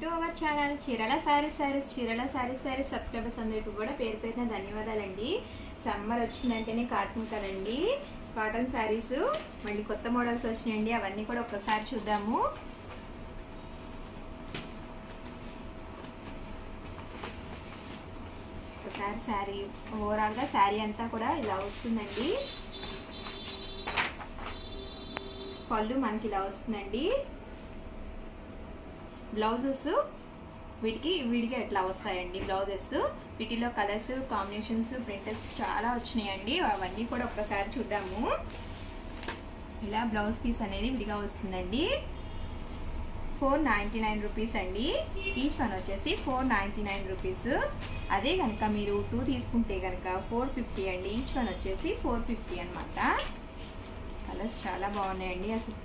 To our channel చీరల saris subscribers అందరికీ కూడా పేరు పేరున ధన్యవాదాలండి. సమ్మర్ వచ్చిందంటేనే కాటన్ కదండి, కాటన్ శారీస్ మళ్ళీ కొత్త మోడల్స్ వచ్చినాయండి. అవన్నీ కూడా ఒక్కసారి చూద్దాము. ఒకసారి శారీ ఓవరాల్గా శారీ అంతా కూడా ఇలా వస్తుందండి. పళ్ళు మనకి ఇలా వస్తుందండి. బ్లౌజెస్ వీటికి ఎట్లా వస్తాయండి బ్లౌజెస్. వీటిలో కలర్స్ కాంబినేషన్స్ ప్రింటర్స్ చాలా వచ్చినాయండి. అవన్నీ కూడా ఒక్కసారి చూద్దాము. ఇలా బ్లౌజ్ పీస్ అనేది విడిగా వస్తుందండి. 499 రూపీస్ అండి. ఈచ్ వన్ వచ్చేసి 499 రూపీస్. అదే కనుక మీరు 2 తీసుకుంటే కనుక 450 అండి. ఈచ్ వన్ వచ్చేసి 450 అనమాట. కలర్స్ చాలా బాగున్నాయండి అసలు.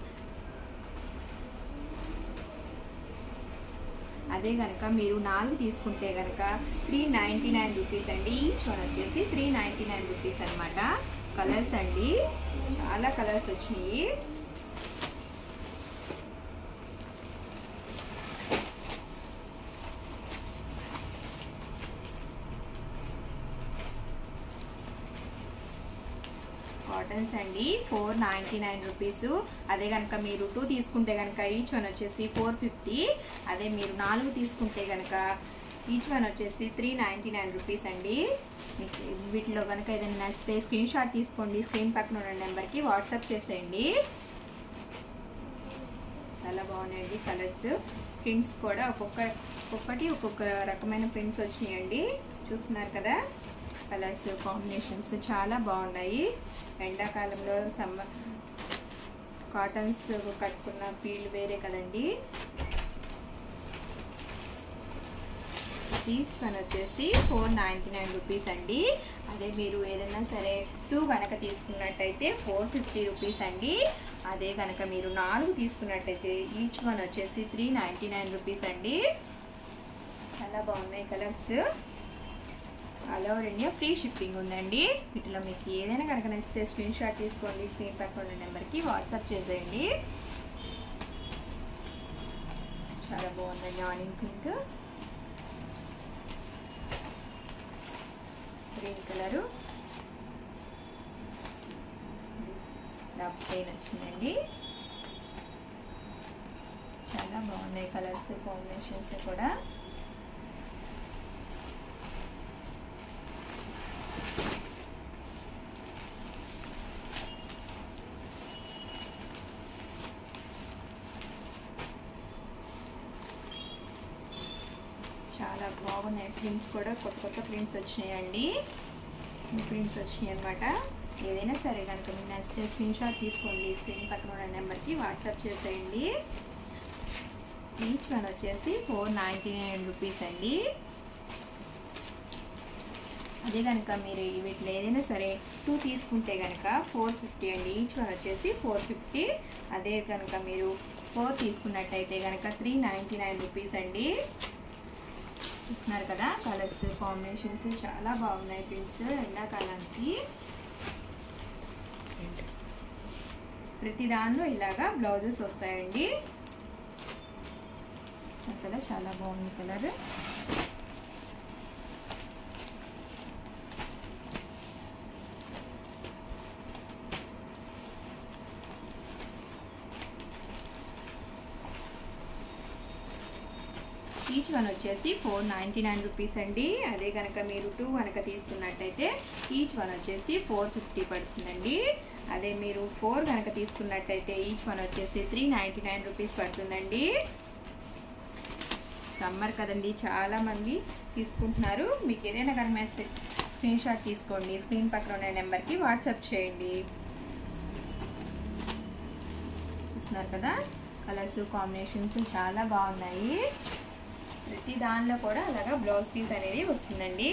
అదే కనుక మీరు 4 తీసుకుంటే కనుక 399 రూపీస్ అండి. ఈచ్ వన్ వచ్చేసి 399 రూపీస్ అనమాట. కలర్స్ అండి చాలా కలర్స్ వచ్చినాయి. కాటన్స్ అండి 499 రూపీస్. అదే కనుక మీరు 2 తీసుకుంటే కనుక ఈచ్ వన్ వచ్చేసి 450. అదే మీరు 4 తీసుకుంటే కనుక ఈచ్ వన్ వచ్చేసి 399 రూపీస్ అండి. మీకు వీటిలో కనుక ఏదైనా నచ్చితే స్క్రీన్ షాట్ తీసుకోండి. స్క్రీన్ పక్కన ఉన్న నెంబర్కి వాట్సాప్ చేసేయండి. చాలా బాగున్నాయండి కలర్స్. ప్రింట్స్ కూడా ఒక్కొక్కటి ఒక్కొక్క రకమైన ప్రింట్స్ వచ్చినాయండి. చూస్తున్నారు కదా, కలర్స్ కాంబినేషన్స్ చాలా బాగున్నాయి. ఎండాకాలంలో సమ్మర్ కాటన్స్ కట్టుకున్న ఫీల్ వేరే కదండి. పీస్ వన్ వచ్చేసి 499 రూపీస్ అండి. అదే మీరు ఏదైనా సరే 2 కనుక తీసుకున్నట్టయితే 450 రూపీస్ అండి. అదే కనుక మీరు 4 తీసుకున్నట్టయితే ఈచ్ వన్ వచ్చేసి 399 రూపీస్ అండి. చాలా బాగున్నాయి colours. All over India free shipping ఉందండి. వీటిలో మీకు ఏదైనా కనుక నచ్చితే స్క్రీన్ షాట్ తీసుకోండి. స్క్రీన్ పక్కన ఉన్న నెంబర్కి వాట్సాప్ చేసేయండి. చాలా బాగుందండి. Onion pink, green colour, plain వచ్చిందండి. చాలా బాగున్నాయి కలర్స్ కాంబినేషన్స్ కూడా. చాలా బాగున్నాయి ప్రింట్స్ కూడా. కొత్త ప్రింట్స్ వచ్చినాయండి. ప్రింట్స్ వచ్చినాయి అనమాట. ఏదైనా సరే కనుక మీరు నచ్చితే స్క్రీన్ షాట్ తీసుకోండి. స్క్రీన్ పక్కన ఉన్న నెంబర్కి వాట్సాప్ చేసేయండి. ఈచ్ వన్ వచ్చేసి 499 రూపీస్ అండి. అదే కనుక మీరు వీటిలో ఏదైనా సరే 2 తీసుకుంటే కనుక 450 అండి. ఈచ్ వన్ వచ్చేసి 450. అదే కనుక మీరు 4 తీసుకున్నట్టయితే కనుక 399 రూపీస్ అండి. చూస్తున్నారు కదా, కలర్స్ కాంబినేషన్స్ చాలా బాగున్నాయి. ప్రింట్స్ ఎండాకాలానికి ప్రతి దానిలో ఇలాగా బ్లౌజెస్ వస్తాయండి. చూస్తున్నారు కదా, చాలా బాగుంది కలర్. ఈచ్ వన్ వచ్చేసి 499 రూపీస్ అండి. అదే కనుక మీరు 2 కనుక తీసుకున్నట్టయితే ఈచ్ వన్ వచ్చేసి 450 పడుతుందండి. అదే మీరు 4 కనుక తీసుకున్నట్టయితే ఈచ్ వన్ వచ్చేసి 399 రూపీస్ పడుతుందండి. సమ్మర్ కదండి, చాలామంది తీసుకుంటున్నారు. మీకు ఏదైనా కనుక స్క్రీన్ షాట్ తీసుకోండి. స్క్రీన్ పక్కన ఉన్న నెంబర్కి వాట్సాప్ చేయండి. చూస్తున్నారు కదా, కలర్స్ కాంబినేషన్స్ చాలా బాగున్నాయి. ప్రతి దానిలో కూడా అలాగా బ్లౌజ్ పీస్ అనేది వస్తుందండి.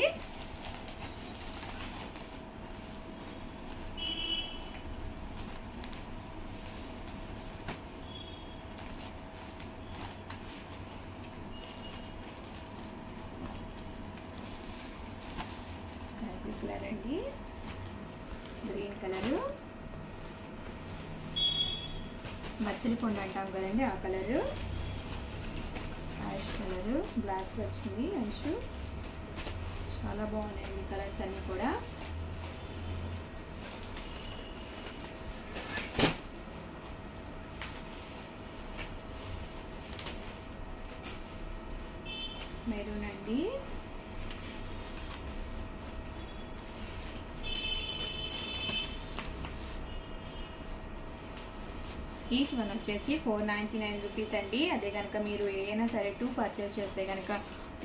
స్కై బ్లూ కలర్ అండి, గ్రీన్ కలరు, మచ్చలి పొండు అంటాం కదండి ఆ colour, ash colour, colour black వచ్చింది అంచు. చాలా బాగున్నాయండి కలర్స్ అన్నీ కూడా. మెరూన్ అండి. ఈచ్ వన్ వచ్చేసి 499 రూపీస్ అండి. అదే కనుక మీరు ఏదైనా సరే 2 పర్చేస్ చేస్తే కనుక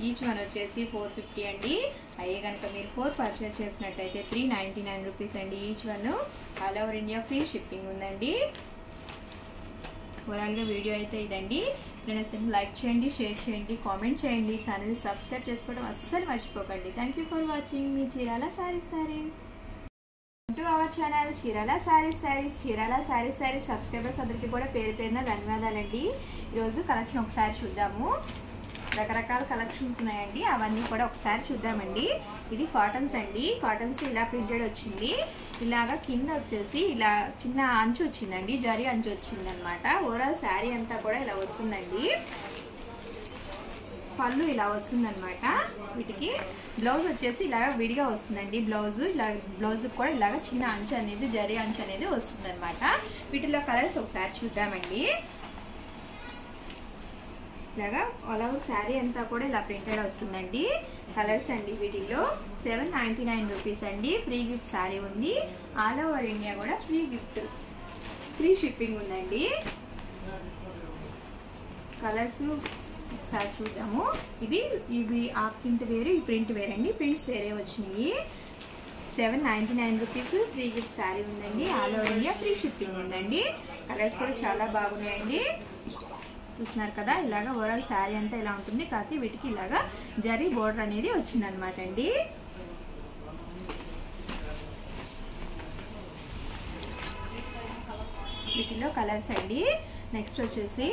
ఈచ్ వన్ వచ్చేసి 450 అండి. అయ్యే కనుక మీరు 4 పర్చేస్ చేసినట్టయితే 399 రూపీస్ అండి each one. All over India free shipping ఉందండి. ఓవరాల్గా వీడియో అయితే ఇదండి. ఫ్రెండ్స్ లైక్ చేయండి, షేర్ చేయండి, కామెంట్ చేయండి, ఛానల్ సబ్స్క్రైబ్ చేసుకోవడం అస్సలు మర్చిపోకండి. Thank you for watching me Chirala saris to our channel Chirala saris subscribers అందరికీ కూడా పేరు పేరున ధన్యవాదాలండి. ఈరోజు కలెక్షన్ ఒకసారి చూద్దాము. రకరకాల కలెక్షన్స్ ఉన్నాయండి, అవన్నీ కూడా ఒకసారి చూద్దామండి. ఇది కాటన్స్ అండి. కాటన్స్ ఇలా ప్రింటెడ్ వచ్చింది. ఇలాగా కింద వచ్చేసి ఇలా చిన్న అంచు వచ్చిందండి, జరీ అంచు వచ్చిందనమాట. ఓవరాల్ శారీ అంతా కూడా ఇలా వస్తుందండి. పళ్ళు ఇలా వస్తుందన్నమాట. వీటికి బ్లౌజ్ వచ్చేసి ఇలాగ విడిగా వస్తుందండి. బ్లౌజ్ కూడా ఇలాగ చిన్న అంచు అనేది, జరీ అంచు అనేది వస్తుందన్నమాట. వీటిలో కలర్స్ ఒకసారి చూద్దామండి. ఇలాగా ఆల్ ఓవర్ శారీ అంతా కూడా ఇలా ప్రింటెడ్ వస్తుందండి. కలర్స్ అండి వీటిల్లో 799 రూపీస్ అండి. ఫ్రీ గిఫ్ట్ శారీ ఉంది. ఆల్ ఓవర్ ఇండియా కూడా ఫ్రీ షిప్పింగ్ ఉందండి. కలర్స్ ఒకసారి చూద్దాము. ఇవి ఆ ప్రింట్ వేరు, ఈ ప్రింట్ వేరే అండి. ప్రింట్స్ వేరే వచ్చినాయి. 799 రూపీస్ ఫ్రీ గిఫ్ట్ శారీ ఉందండి. All over India free shipping ఉందండి. కలర్స్ కూడా చాలా బాగున్నాయండి. చూస్తున్నారు కదా, ఇలాగా ఓవరాల్ శారీ అంతా ఇలా ఉంటుంది. కాకపోతే వీటికి ఇలాగా జరీ బోర్డర్ అనేది వచ్చిందనమాట అండి. వీటిలో కలర్స్ అండి. నెక్స్ట్ వచ్చేసి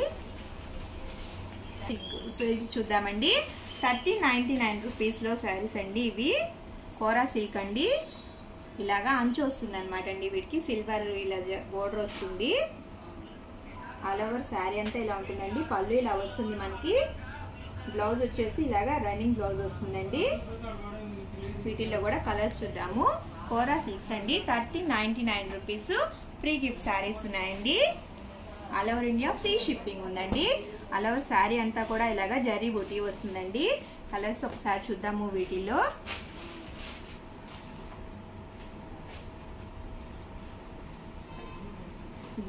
చూద్దామండి. 1399 రూపీస్లో శారీస్ అండి. ఇవి కోరా సిల్క్ అండి. ఇలాగా అంచు వస్తుంది అనమాట అండి. వీటికి సిల్వర్ ఇలా బోర్డర్ వస్తుంది. ఆల్ ఓవర్ శారీ అంతా ఇలా ఉంటుందండి. పళ్ళు ఇలా వస్తుంది మనకి. బ్లౌజ్ వచ్చేసి ఇలాగా రన్నింగ్ బ్లౌజ్ వస్తుందండి. వీటిల్లో కూడా కలర్స్ చూద్దాము. కోరా సిల్క్స్ అండి. 1399 రూపీస్ ఫ్రీ గిఫ్ట్ శారీస్ ఉన్నాయండి. All over India free shipping ఉందండి. ఆల్ ఓవర్ శారీ అంతా కూడా ఇలాగా జరీ బూటీ వస్తుందండి. కలర్స్ ఒకసారి చూద్దాము. వీటిల్లో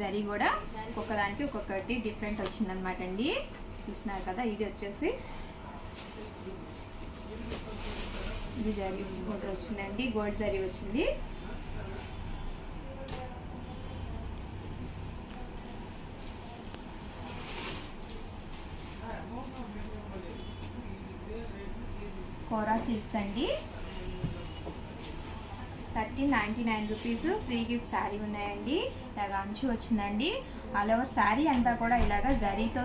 జరీ కూడా ఒక్కొక్కదానికి ఒక్కొక్కటి డిఫరెంట్ వచ్చిందనమాట అండి. చూస్తున్నారు కదా, ఇది వచ్చేసి ఇది జరీ బోర్డర్ వచ్చిందండి. గోల్డ్ జరీ వచ్చింది. కోరా సిల్క్స్ అండి. 1399 రూపీస్ ఫ్రీ గిఫ్ట్ శారీ ఉన్నాయండి. ఇలాగ అంచు వచ్చిందండి. ఆల్ ఓవర్ శారీ అంతా కూడా ఇలాగ జరీతో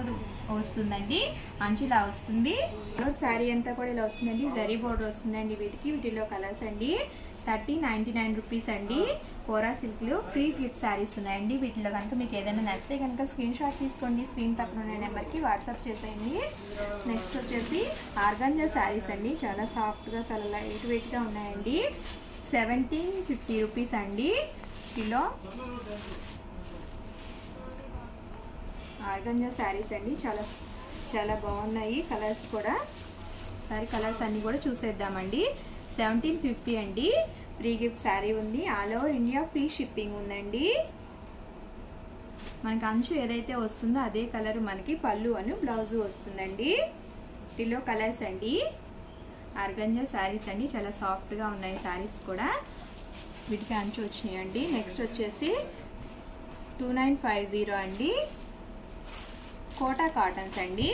వస్తుందండి. అంచు ఇలా వస్తుంది. ఆల్ ఓవర్ శారీ అంతా కూడా ఇలా వస్తుందండి. జరీ బోర్డర్ వస్తుందండి. వీటిలో కలర్స్ అండి. 1399 రూపీస్ అండి. కోరా సిల్క్లో ఫ్రీ గిఫ్ట్ శారీస్ ఉన్నాయండి. వీటిలో కనుక మీకు ఏదైనా నచ్చితే కనుక స్క్రీన్ షాట్ తీసుకోండి. స్క్రీన్ పక్కన ఉన్న నెంబర్కి వాట్సాప్ చేసేయండి. నెక్స్ట్ వచ్చేసి ఆర్గాంజా శారీస్ అండి. చాలా సాఫ్ట్గా, చాలా లైట్ వెయిట్గా ఉన్నాయండి. 1750 రూపీస్ అండి కిలో. ఆర్గాంజా శారీస్ అండి. చాలా బాగున్నాయి కలర్స్ కూడా. సారీ కలర్స్ అన్నీ కూడా చూసేద్దామండి. 1750 అండి. ఫ్రీ గిఫ్ట్ శారీ ఉంది. All over India free shipping ఉందండి. మనకి అంచు ఏదైతే వస్తుందో అదే కలర్ మనకి పళ్ళు అని బ్లౌజ్ వస్తుందండి. వీటిలో కలర్స్ అండి. ఆర్గాంజా శారీస్ అండి. చాలా సాఫ్ట్గా ఉన్నాయి శారీస్ కూడా. వీటికి అంచు వచ్చినాయండి. నెక్స్ట్ వచ్చేసి 2950 అండి. కోటా కాటన్స్ అండి.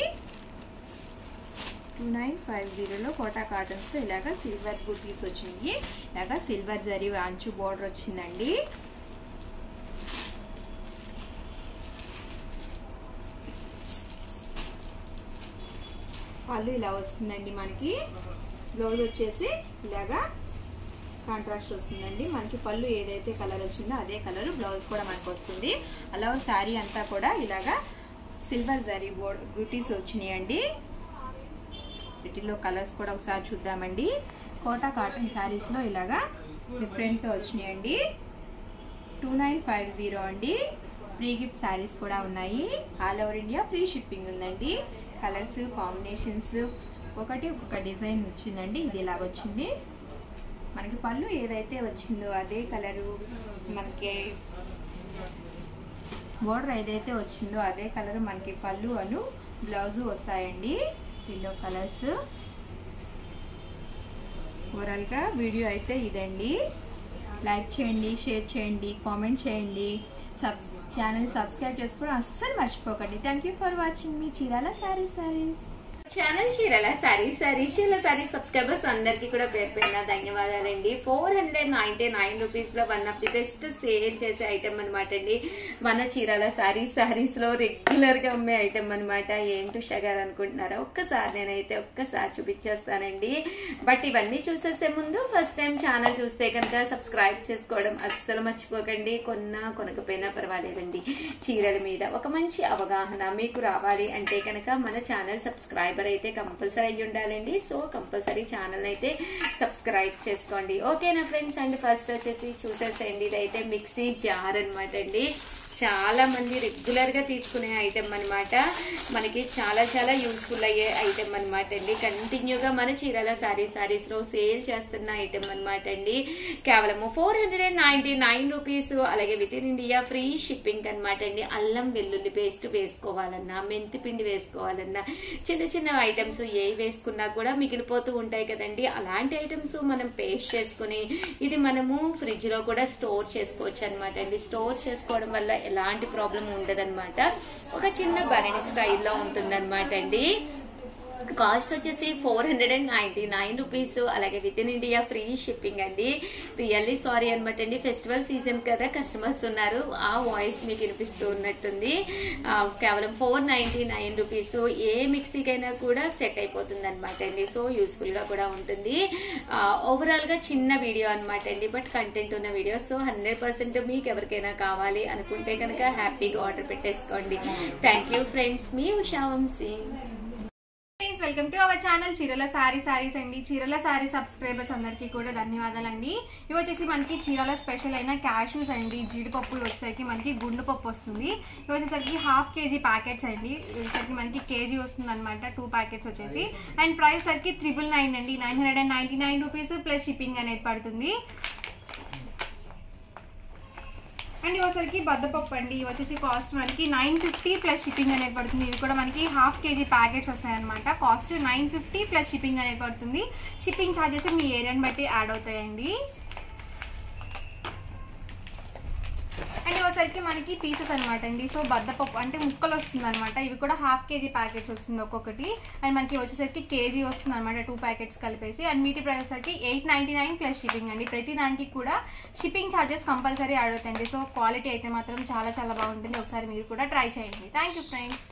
2950లో కోటా కాటన్స్లో ఇలాగా సిల్వర్ బూటీస్ వచ్చినాయి. ఇలాగా సిల్వర్ జరీ అంచు బోర్డర్ వచ్చిందండి. పళ్ళు ఇలా వస్తుందండి మనకి. బ్లౌజ్ వచ్చేసి ఇలాగా కాంట్రాస్ట్ వస్తుందండి. మనకి పళ్ళు ఏదైతే కలర్ వచ్చిందో అదే కలర్ బ్లౌజ్ కూడా మనకు వస్తుంది. అలా శారీ అంతా కూడా ఇలాగా సిల్వర్ జరీ బూటీస్ వచ్చినాయండి. వీటిలో కలర్స్ కూడా ఒకసారి చూద్దామండి. కోటా కాటన్ శారీస్లో ఇలాగా డిఫరెంట్గా వచ్చినాయండి. 2950 అండి. ఫ్రీ గిఫ్ట్ శారీస్ కూడా ఉన్నాయి. All over India free shipping ఉందండి. కలర్స్ కాంబినేషన్స్ ఒక్కొక్క డిజైన్ వచ్చిందండి. ఇది ఇలాగ వచ్చింది. మనకి పళ్ళు ఏదైతే వచ్చిందో అదే కలరు, మనకి బోర్డర్ ఏదైతే వచ్చిందో అదే కలర్ మనకి పళ్ళు అను బ్లౌజు వస్తాయండి. Yellow colours. ఓవరాల్గా వీడియో అయితే ఇదండి. లైక్ చేయండి, షేర్ చేయండి, కామెంట్ చేయండి, ఛానల్ సబ్స్క్రైబ్ చేసుకోవడం అస్సలు మర్చిపోకండి. Thank you for watching me Chirala saris channel. Chirala saris subscribers అందరికీ కూడా పేరు పేరున ధన్యవాదాలండి. 499 రూపీస్లో one of the best sale చేసే ఐటమ్ అనమాట అండి. మన చీరాల సారీస్లో రెగ్యులర్గా అమ్మే ఐటమ్ అనమాట. ఏంటి షగారు అనుకుంటున్నారా? ఒక్కసారి చూపించేస్తానండి. బట్ ఇవన్నీ చూసేసే ముందు ఫస్ట్ టైం ఛానల్ చూస్తే కనుక సబ్స్క్రైబ్ చేసుకోవడం అస్సలు మర్చిపోకండి. కొనకపోయినా పర్వాలేదండి. చీరల మీద ఒక మంచి అవగాహన మీకు రావాలి అంటే కనుక మన ఛానల్ సబ్స్క్రైబర్ అయితే కంపల్సరీ అయ్యి ఉండాలండి. సో కంపల్సరీ ఛానల్ అయితే సబ్స్క్రైబ్ చేసుకోండి. ఓకేనా ఫ్రెండ్స్? అండ్ ఫస్ట్ వచ్చేసి చూసేసేయండి. ఇదైతే మిక్సీ జార్ అనమాట అండి. చాలా మంది రెగ్యులర్ గా తీసుకునే ఐటమ్ అనమాట. మనకి చాలా యూస్ఫుల్ అయ్యే ఐటమ్ అనమాట అండి. కంటిన్యూగా మన చీరాల సారీస్ లో సేల్ చేస్తున్న ఐటమ్ అనమాట అండి. కేవలము 499 రూపీస్. అలాగే with in India free shipping అనమాట అండి. అల్లం వెల్లుల్లి పేస్ట్ వేసుకోవాలన్నా, మెంతి పిండి వేసుకోవాలన్నా, చిన్న ఐటమ్స్ ఏవి వేసుకున్నా కూడా మిగిలిపోతూ ఉంటాయి కదండి. అలాంటి ఐటమ్స్ మనం పేస్ట్ చేసుకుని ఇది మనము ఫ్రిడ్జ్ లో కూడా స్టోర్ చేసుకోవచ్చు అనమాట అండి. స్టోర్ చేసుకోవడం వల్ల ఎలాంటి ప్రాబ్లం ఉండదన్నమాట. ఒక చిన్న భరణి స్టైల్లో ఉంటుందన్నమాట అండి. కాస్ట్ వచ్చేసి 499 రూపీస్. అలాగే with in India free shipping అండి. రియల్లీ సారీ అనమాట అండి. ఫెస్టివల్ సీజన్ కదా, కస్టమర్స్ ఉన్నారు, ఆ వాయిస్ మీకు వినిపిస్తూ ఉన్నట్టుంది. కేవలం 499 రూపీస్. ఏ మిక్సీకైనా కూడా సెట్ అయిపోతుంది అనమాట అండి. సో యూస్ఫుల్ గా కూడా ఉంటుంది. ఓవరాల్ గా చిన్న వీడియో అనమాట అండి, బట్ కంటెంట్ ఉన్న వీడియో. సో 100% మీకు ఎవరికైనా కావాలి అనుకుంటే కనుక హ్యాపీగా ఆర్డర్ పెట్టేసుకోండి. Thank you friends. మీ Usha Vamshi. Welcome to our channel Chirala saris అండి. చీరాల సారీ సబ్స్క్రైబర్స్ అందరికీ కూడా ధన్యవాదాలండి. ఇవి వచ్చేసి మనకి చీరాల స్పెషల్ అయిన క్యాష్యూస్ అండి. జీడిపప్పు వచ్చేసరికి మనకి గుండు పప్పు వస్తుంది. ఇవి వచ్చేసరికి 1/2 kg ప్యాకెట్స్ అండి. వచ్చేసరికి మనకి కేజీ వస్తుంది అనమాట. 2 ప్యాకెట్స్ వచ్చేసి. అండ్ ప్రైస్ సరికి 999 అండి. 999 రూపీస్ ప్లస్ షిప్పింగ్ అనేది పడుతుంది. అండ్ ఇవసరికి బద్దపప్పు అండి. ఇవి వచ్చేసి కాస్ట్ మనకి 950 ప్లస్ షిప్పింగ్ అనేది పడుతుంది. ఇవి కూడా మనకి 1/2 kg ప్యాకెట్స్ వస్తాయన్నమాట. కాస్ట్ 950 ప్లస్ షిప్పింగ్ అనేది పడుతుంది. షిప్పింగ్ ఛార్జెస్ మీ ఏరియాని బట్టి యాడ్ అవుతాయండి. అండ్ ఇవసరికి మనకి పీసెస్ అనమాట అండి. సో బద్దపప్పు అంటే ముక్కలు వస్తుంది అనమాట. ఇవి కూడా 1/2 kg ప్యాకెట్స్ వస్తుంది ఒక్కొక్కటి. అండ్ మనకి వచ్చేసరికి కేజీ వస్తుంది అనమాట, 2 ప్యాకెట్స్ కలిపేసి. అండ్ వీటి ప్రైస్ సరికి 899 ప్లస్ షిప్పింగ్ అండి. ప్రతి దానికి కూడా షిప్పింగ్ ఛార్జెస్ కంపల్సరీ యాడ్ అవుతాయండి. సో క్వాలిటీ అయితే మాత్రం చాలా బాగుంటుంది. ఒకసారి మీరు కూడా ట్రై చేయండి. Thank you friends.